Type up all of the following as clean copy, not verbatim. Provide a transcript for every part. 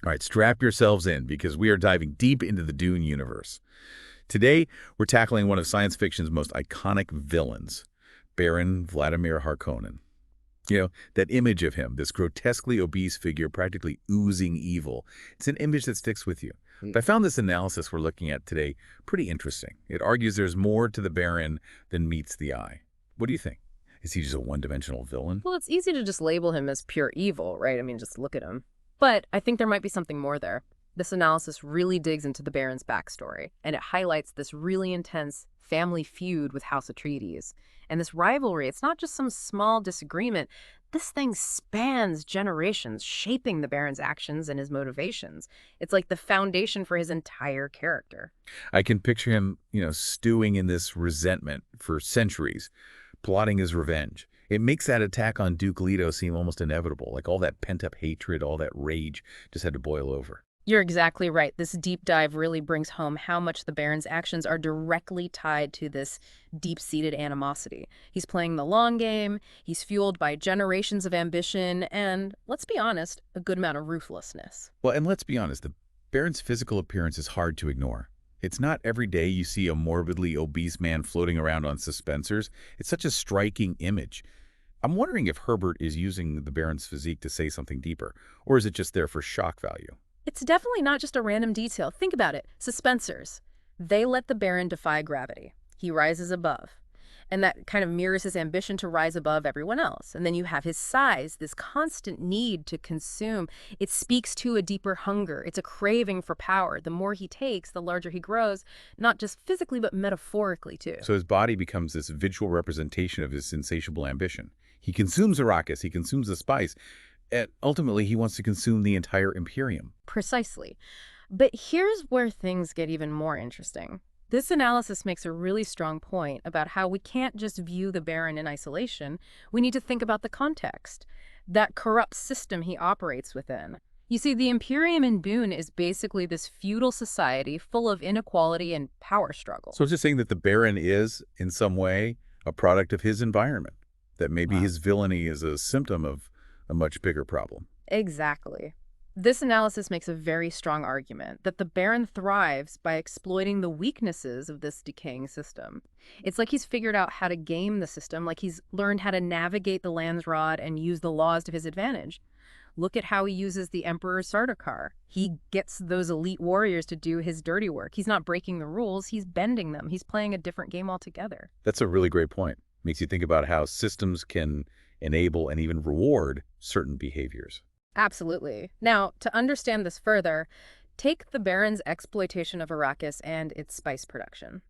All right, strap yourselves in because we are diving deep into the Dune universe. Today, we're tackling one of science fiction's most iconic villains, Baron Vladimir Harkonnen. That image of him, this grotesquely obese figure practically oozing evil, it's an image that sticks with you. Mm. But I found this analysis we're looking at today pretty interesting. It argues there's more to the Baron than meets the eye. What do you think? Is he just a one-dimensional villain? Well, it's easy to just label him as pure evil, right? I mean, just look at him. But I think there might be something more there. This analysis really digs into the Baron's backstory, and it highlights this really intense family feud with House Atreides. And this rivalry, it's not just some small disagreement. This thing spans generations, shaping the Baron's actions and his motivations. It's like the foundation for his entire character. I can picture him, stewing in this resentment for centuries, plotting his revenge. It makes that attack on Duke Leto seem almost inevitable, like all that pent-up hatred, all that rage just had to boil over. You're exactly right. This deep dive really brings home how much the Baron's actions are directly tied to this deep-seated animosity. He's playing the long game, he's fueled by generations of ambition, and, let's be honest, a good amount of ruthlessness. Well, and let's be honest, the Baron's physical appearance is hard to ignore. It's not every day you see a morbidly obese man floating around on suspensors. It's such a striking image. I'm wondering if Herbert is using the Baron's physique to say something deeper, or is it just there for shock value? It's definitely not just a random detail. Think about it. Suspensors. They let the Baron defy gravity. He rises above. And that kind of mirrors his ambition to rise above everyone else. And then you have his size, this constant need to consume. It speaks to a deeper hunger. It's a craving for power. The more he takes, the larger he grows, not just physically, but metaphorically, too. So his body becomes this visual representation of his insatiable ambition. He consumes Arrakis, he consumes the spice, and ultimately he wants to consume the entire Imperium. Precisely. But here's where things get even more interesting. This analysis makes a really strong point about how we can't just view the Baron in isolation. We need to think about the context, that corrupt system he operates within. You see, the Imperium in Dune is basically this feudal society full of inequality and power struggle. So it's just saying that the Baron is, in some way, a product of his environment, that maybe his villainy is a symptom of a much bigger problem. Exactly. This analysis makes a very strong argument that the Baron thrives by exploiting the weaknesses of this decaying system. It's like he's figured out how to game the system, like he's learned how to navigate the Landsrod and use the laws to his advantage. Look at how he uses the Emperor Sardaukar. He gets those elite warriors to do his dirty work. He's not breaking the rules, he's bending them. He's playing a different game altogether. That's a really great point. Makes you think about how systems can enable and even reward certain behaviors. Absolutely. Now, to understand this further, take the Baron's exploitation of Arrakis and its spice production.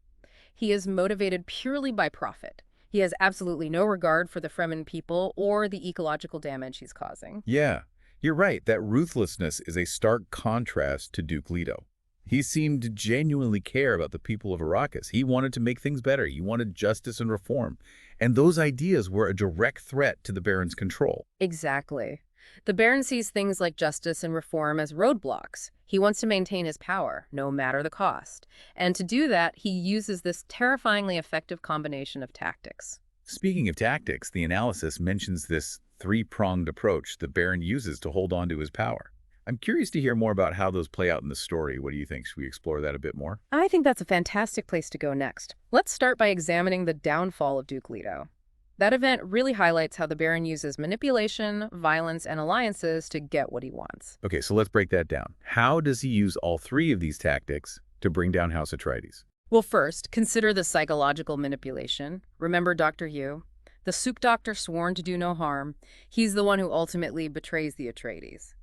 He is motivated purely by profit. He has absolutely no regard for the Fremen people or the ecological damage he's causing. Yeah, you're right. That ruthlessness is a stark contrast to Duke Leto. He seemed to genuinely care about the people of Arrakis. He wanted to make things better. He wanted justice and reform. And those ideas were a direct threat to the Baron's control. Exactly. The Baron sees things like justice and reform as roadblocks. He wants to maintain his power, no matter the cost. And to do that, he uses this terrifyingly effective combination of tactics. Speaking of tactics, the analysis mentions this three-pronged approach the Baron uses to hold on to his power. I'm curious to hear more about how those play out in the story. What do you think? Should we explore that a bit more? I think that's a fantastic place to go next. Let's start by examining the downfall of Duke Leto. That event really highlights how the Baron uses manipulation, violence, and alliances to get what he wants. Okay, so let's break that down. How does he use all three of these tactics to bring down House Atreides? Well, first, consider the psychological manipulation. Remember Dr. Yu? The Suk Doctor sworn to do no harm. He's the one who ultimately betrays the Atreides.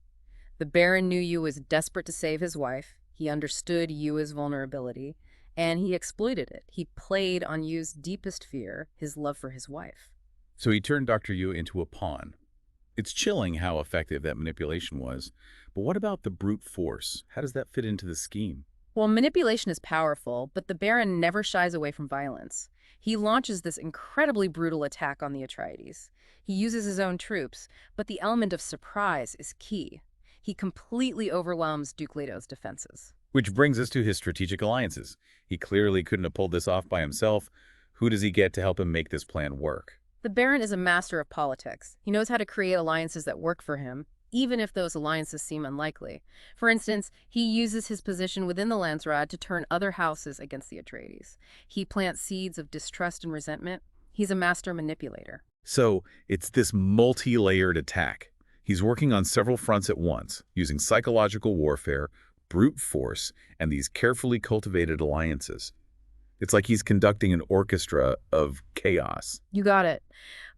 The Baron knew Yu was desperate to save his wife. He understood Yu's vulnerability, and he exploited it. He played on Yu's deepest fear, his love for his wife. So he turned Dr. Yu into a pawn. It's chilling how effective that manipulation was. But what about the brute force? How does that fit into the scheme? Well, manipulation is powerful, but the Baron never shies away from violence. He launches this incredibly brutal attack on the Atreides. He uses his own troops, but the element of surprise is key. He completely overwhelms Duke Leto's defenses. Which brings us to his strategic alliances. He clearly couldn't have pulled this off by himself. Who does he get to help him make this plan work? The Baron is a master of politics. He knows how to create alliances that work for him, even if those alliances seem unlikely. For instance, he uses his position within the Landsraad to turn other houses against the Atreides. He plants seeds of distrust and resentment. He's a master manipulator. So it's this multi-layered attack. He's working on several fronts at once, using psychological warfare, brute force, and these carefully cultivated alliances. It's like he's conducting an orchestra of chaos. You got it.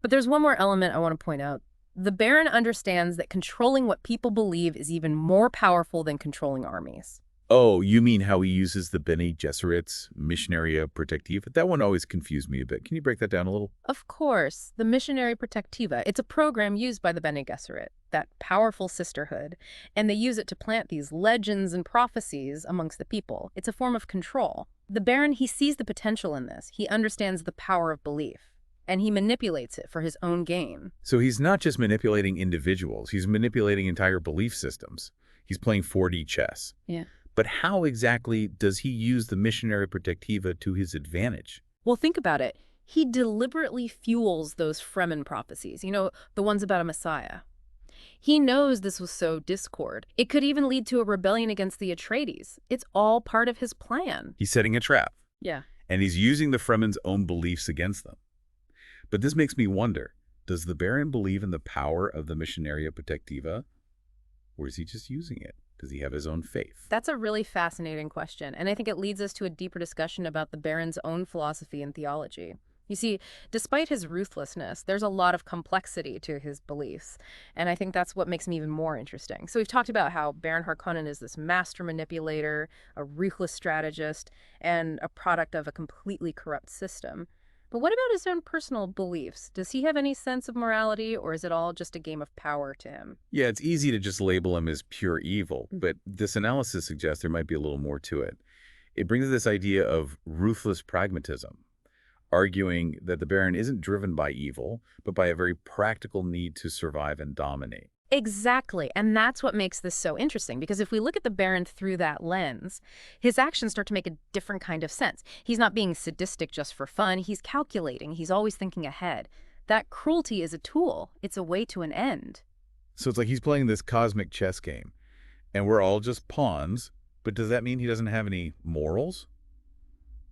But there's one more element I want to point out. The Baron understands that controlling what people believe is even more powerful than controlling armies. Oh, you mean how he uses the Bene Gesserit's Missionaria Protectiva? That one always confused me a bit. Can you break that down a little? Of course, the Missionary Protectiva, it's a program used by the Bene Gesserit, that powerful sisterhood, and they use it to plant these legends and prophecies amongst the people. It's a form of control. The Baron, he sees the potential in this. He understands the power of belief, and he manipulates it for his own gain. So he's not just manipulating individuals, he's manipulating entire belief systems. He's playing 4D chess. Yeah. But how exactly does he use the Missionary Protectiva to his advantage? Well, think about it. He deliberately fuels those Fremen prophecies, the ones about a Messiah. He knows this will sow discord. It could even lead to a rebellion against the Atreides. It's all part of his plan. He's setting a trap. Yeah. And he's using the Fremen's own beliefs against them. But this makes me wonder, does the Baron believe in the power of the Missionaria Protectiva? Or is he just using it? Does he have his own faith? That's a really fascinating question, and I think it leads us to a deeper discussion about the Baron's own philosophy and theology. You see, despite his ruthlessness, there's a lot of complexity to his beliefs, and I think that's what makes him even more interesting. So we've talked about how Baron Harkonnen is this master manipulator, a ruthless strategist, and a product of a completely corrupt system. But what about his own personal beliefs? Does he have any sense of morality, or is it all just a game of power to him? Yeah, it's easy to just label him as pure evil, but this analysis suggests there might be a little more to it. It brings this idea of ruthless pragmatism, arguing that the Baron isn't driven by evil, but by a very practical need to survive and dominate. Exactly, and that's what makes this so interesting, because if we look at the Baron through that lens, his actions start to make a different kind of sense. He's not being sadistic just for fun, he's calculating, he's always thinking ahead. That cruelty is a tool, it's a way to an end. So it's like he's playing this cosmic chess game, and we're all just pawns, but does that mean he doesn't have any morals?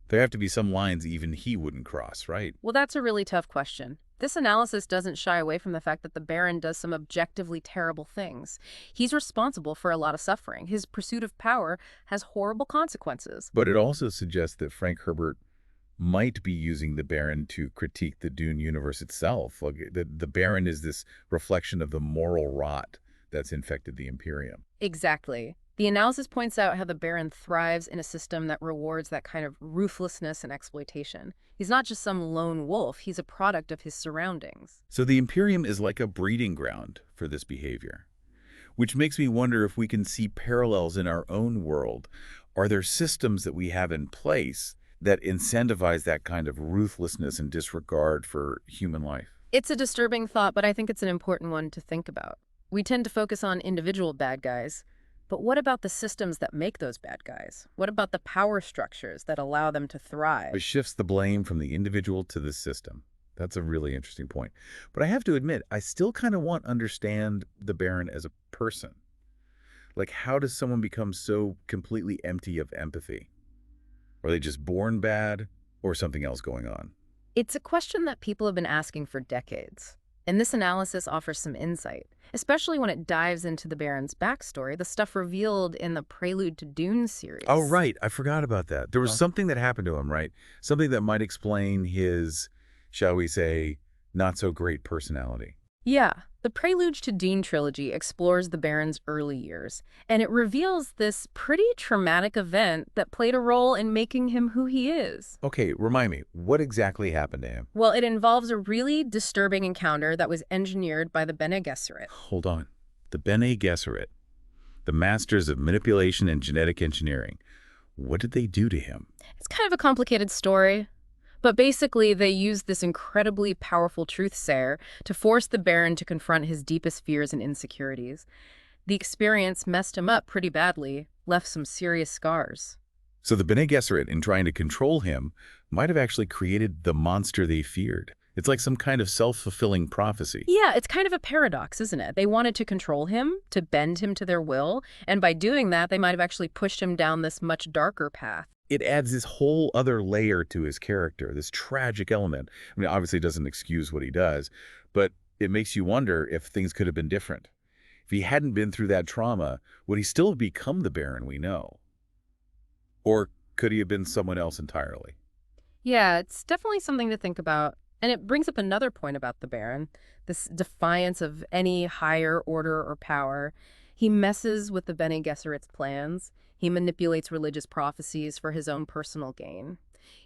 There have to be some lines even he wouldn't cross, right? Well, that's a really tough question. This analysis doesn't shy away from the fact that the Baron does some objectively terrible things. He's responsible for a lot of suffering. His pursuit of power has horrible consequences. But it also suggests that Frank Herbert might be using the Baron to critique the Dune universe itself. Like the Baron is this reflection of the moral rot that's infected the Imperium. Exactly. The analysis points out how the Baron thrives in a system that rewards that kind of ruthlessness and exploitation. He's not just some lone wolf, he's a product of his surroundings. So the Imperium is like a breeding ground for this behavior, which makes me wonder if we can see parallels in our own world. Are there systems that we have in place that incentivize that kind of ruthlessness and disregard for human life? It's a disturbing thought, but I think it's an important one to think about. We tend to focus on individual bad guys, but what about the systems that make those bad guys? What about the power structures that allow them to thrive? It shifts the blame from the individual to the system. That's a really interesting point. But I have to admit, I still kind of want to understand the Baron as a person. Like, how does someone become so completely empty of empathy? Are they just born bad or something else going on? It's a question that people have been asking for decades. And this analysis offers some insight, especially when it dives into the Baron's backstory, the stuff revealed in the Prelude to Dune series. Oh, right. I forgot about that. There was something that happened to him, right? Something that might explain his, shall we say, not-so-great personality. Yeah, the Prelude to Dune trilogy explores the Baron's early years, and it reveals this pretty traumatic event that played a role in making him who he is. Okay, remind me, what exactly happened to him? Well, it involves a really disturbing encounter that was engineered by the Bene Gesserit. Hold on. The Bene Gesserit, the masters of manipulation and genetic engineering. What did they do to him? It's kind of a complicated story. But basically, they used this incredibly powerful truth-sayer to force the Baron to confront his deepest fears and insecurities. The experience messed him up pretty badly, left some serious scars. So the Bene Gesserit, in trying to control him, might have actually created the monster they feared. It's like some kind of self-fulfilling prophecy. Yeah, it's kind of a paradox, isn't it? They wanted to control him, to bend him to their will, and by doing that, they might have actually pushed him down this much darker path. It adds this whole other layer to his character, this tragic element. I mean, obviously it doesn't excuse what he does, but it makes you wonder if things could have been different. If he hadn't been through that trauma, would he still have become the Baron we know? Or could he have been someone else entirely? Yeah, it's definitely something to think about. And it brings up another point about the Baron, this defiance of any higher order or power. He messes with the Bene Gesserit's plans. He manipulates religious prophecies for his own personal gain.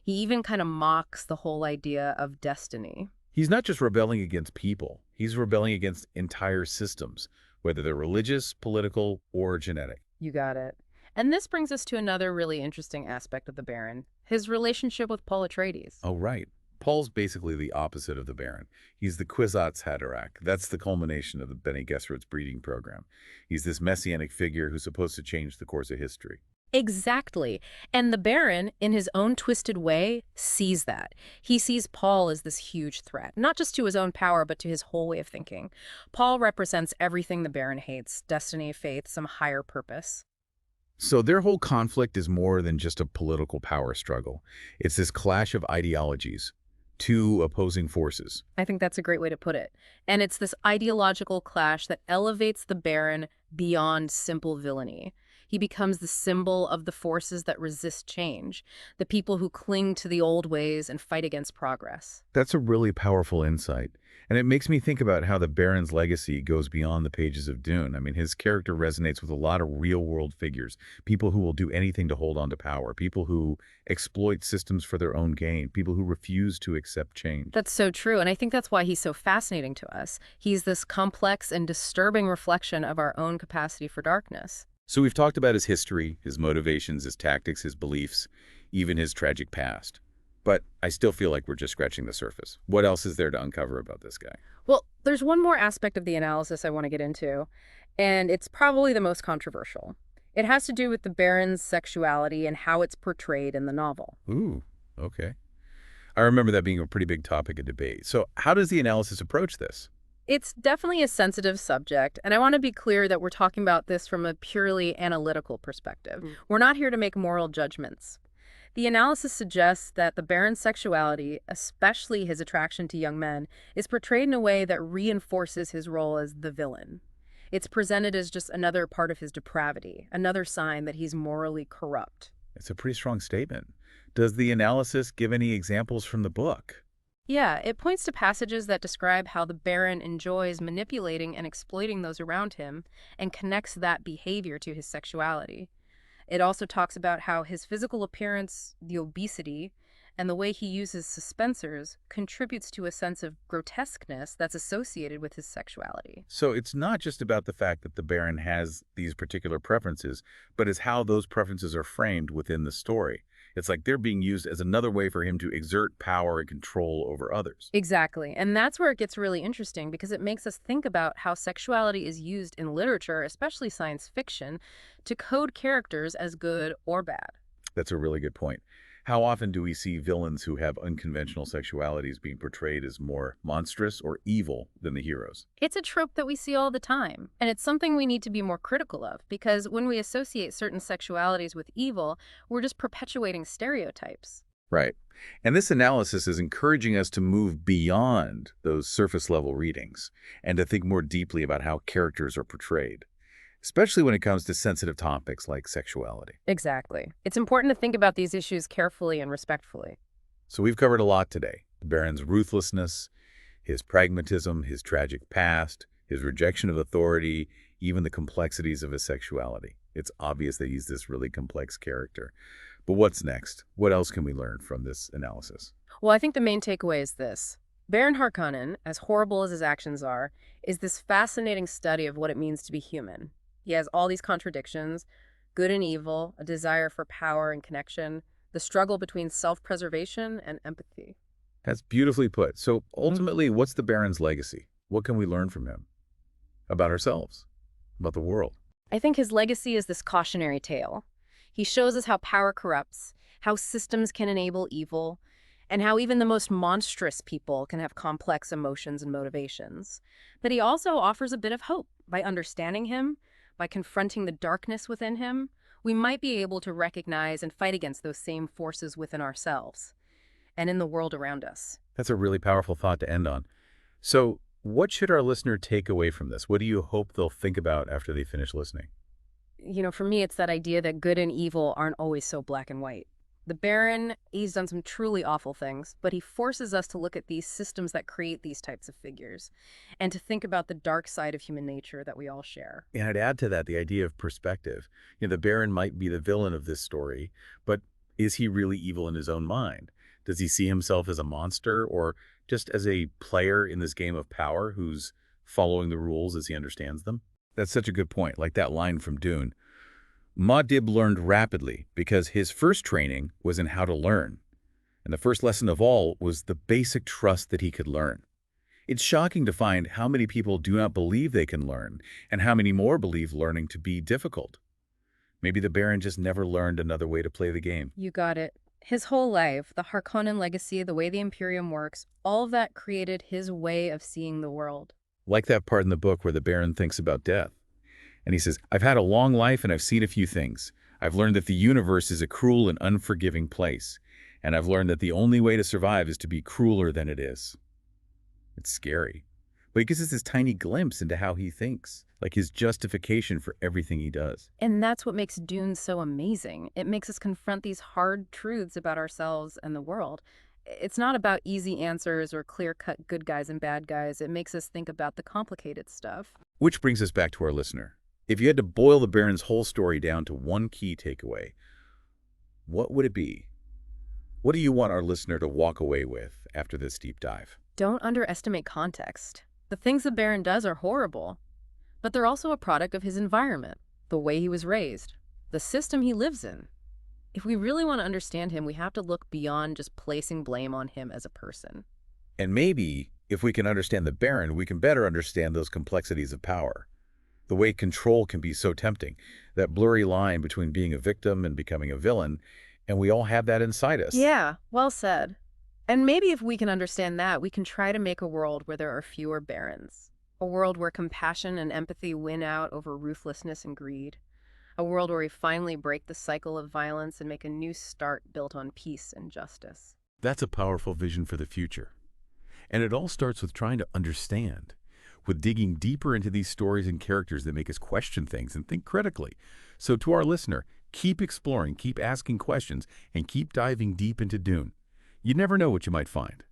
He even kind of mocks the whole idea of destiny. He's not just rebelling against people. He's rebelling against entire systems, whether they're religious, political, or genetic. You got it. And this brings us to another really interesting aspect of the Baron, his relationship with Paul Atreides. Oh, right. Paul's basically the opposite of the Baron. He's the Kwisatz Haderach. That's the culmination of the Bene Gesserit's breeding program. He's this messianic figure who's supposed to change the course of history. Exactly. And the Baron, in his own twisted way, sees that. He sees Paul as this huge threat, not just to his own power, but to his whole way of thinking. Paul represents everything the Baron hates: destiny, faith, some higher purpose. So their whole conflict is more than just a political power struggle. It's this clash of ideologies, two opposing forces. I think that's a great way to put it. And it's this ideological clash that elevates the Baron beyond simple villainy. He becomes the symbol of the forces that resist change, the people who cling to the old ways and fight against progress. That's a really powerful insight. And it makes me think about how the Baron's legacy goes beyond the pages of Dune. I mean, his character resonates with a lot of real-world figures, people who will do anything to hold on to power, people who exploit systems for their own gain, people who refuse to accept change. That's so true, and I think that's why he's so fascinating to us. He's this complex and disturbing reflection of our own capacity for darkness. So we've talked about his history, his motivations, his tactics, his beliefs, even his tragic past. But I still feel like we're just scratching the surface. What else is there to uncover about this guy? Well, there's one more aspect of the analysis I want to get into, and it's probably the most controversial. It has to do with the Baron's sexuality and how it's portrayed in the novel. Ooh, okay. I remember that being a pretty big topic of debate. So how does the analysis approach this? It's definitely a sensitive subject, and I want to be clear that we're talking about this from a purely analytical perspective. We're not here to make moral judgments. The analysis suggests that the Baron's sexuality, especially his attraction to young men, is portrayed in a way that reinforces his role as the villain. It's presented as just another part of his depravity, another sign that he's morally corrupt. It's a pretty strong statement. Does the analysis give any examples from the book? Yeah, it points to passages that describe how the Baron enjoys manipulating and exploiting those around him and connects that behavior to his sexuality. It also talks about how his physical appearance, the obesity, and the way he uses suspensors contributes to a sense of grotesqueness that's associated with his sexuality. So it's not just about the fact that the Baron has these particular preferences, but it's how those preferences are framed within the story. It's like they're being used as another way for him to exert power and control over others. Exactly. And that's where it gets really interesting because it makes us think about how sexuality is used in literature, especially science fiction, to code characters as good or bad. That's a really good point. How often do we see villains who have unconventional sexualities being portrayed as more monstrous or evil than the heroes? It's a trope that we see all the time, and it's something we need to be more critical of, because when we associate certain sexualities with evil, we're just perpetuating stereotypes. Right. And this analysis is encouraging us to move beyond those surface-level readings and to think more deeply about how characters are portrayed, especially when it comes to sensitive topics like sexuality. Exactly. It's important to think about these issues carefully and respectfully. So we've covered a lot today. The Baron's ruthlessness, his pragmatism, his tragic past, his rejection of authority, even the complexities of his sexuality. It's obvious that he's this really complex character. But what's next? What else can we learn from this analysis? Well, I think the main takeaway is this. Baron Harkonnen, as horrible as his actions are, is this fascinating study of what it means to be human. He has all these contradictions, good and evil, a desire for power and connection, the struggle between self-preservation and empathy. That's beautifully put. So ultimately, what's the Baron's legacy? What can we learn from him? About ourselves? About the world? I think his legacy is this cautionary tale. He shows us how power corrupts, how systems can enable evil, and how even the most monstrous people can have complex emotions and motivations. But he also offers a bit of hope. By understanding him, by confronting the darkness within him, we might be able to recognize and fight against those same forces within ourselves and in the world around us. That's a really powerful thought to end on. So, what should our listener take away from this? What do you hope they'll think about after they finish listening? For me, it's that idea that good and evil aren't always so black and white. The Baron, he's done some truly awful things, but he forces us to look at these systems that create these types of figures and to think about the dark side of human nature that we all share. And I'd add to that the idea of perspective. The Baron might be the villain of this story, but is he really evil in his own mind? Does he see himself as a monster or just as a player in this game of power who's following the rules as he understands them? That's such a good point, like that line from Dune. Muad'Dib learned rapidly because his first training was in how to learn. And the first lesson of all was the basic trust that he could learn. It's shocking to find how many people do not believe they can learn and how many more believe learning to be difficult. Maybe the Baron just never learned another way to play the game. You got it. His whole life, the Harkonnen legacy, the way the Imperium works, all of that created his way of seeing the world. Like that part in the book where the Baron thinks about death. And he says, I've had a long life and I've seen a few things. I've learned that the universe is a cruel and unforgiving place. And I've learned that the only way to survive is to be crueler than it is. It's scary. But it gives us this tiny glimpse into how he thinks, like his justification for everything he does. And that's what makes Dune so amazing. It makes us confront these hard truths about ourselves and the world. It's not about easy answers or clear-cut good guys and bad guys. It makes us think about the complicated stuff. Which brings us back to our listener. If you had to boil the Baron's whole story down to one key takeaway, what would it be? What do you want our listener to walk away with after this deep dive? Don't underestimate context. The things the Baron does are horrible, but they're also a product of his environment, the way he was raised, the system he lives in. If we really want to understand him, we have to look beyond just placing blame on him as a person. And maybe, if we can understand the Baron, we can better understand those complexities of power. The way control can be so tempting, that blurry line between being a victim and becoming a villain, and we all have that inside us. Yeah, well said. And maybe if we can understand that, we can try to make a world where there are fewer Barons. A world where compassion and empathy win out over ruthlessness and greed. A world where we finally break the cycle of violence and make a new start built on peace and justice. That's a powerful vision for the future. And it all starts with trying to understand, with digging deeper into these stories and characters that make us question things and think critically. So to our listener, keep exploring, keep asking questions, and keep diving deep into Dune. You never know what you might find.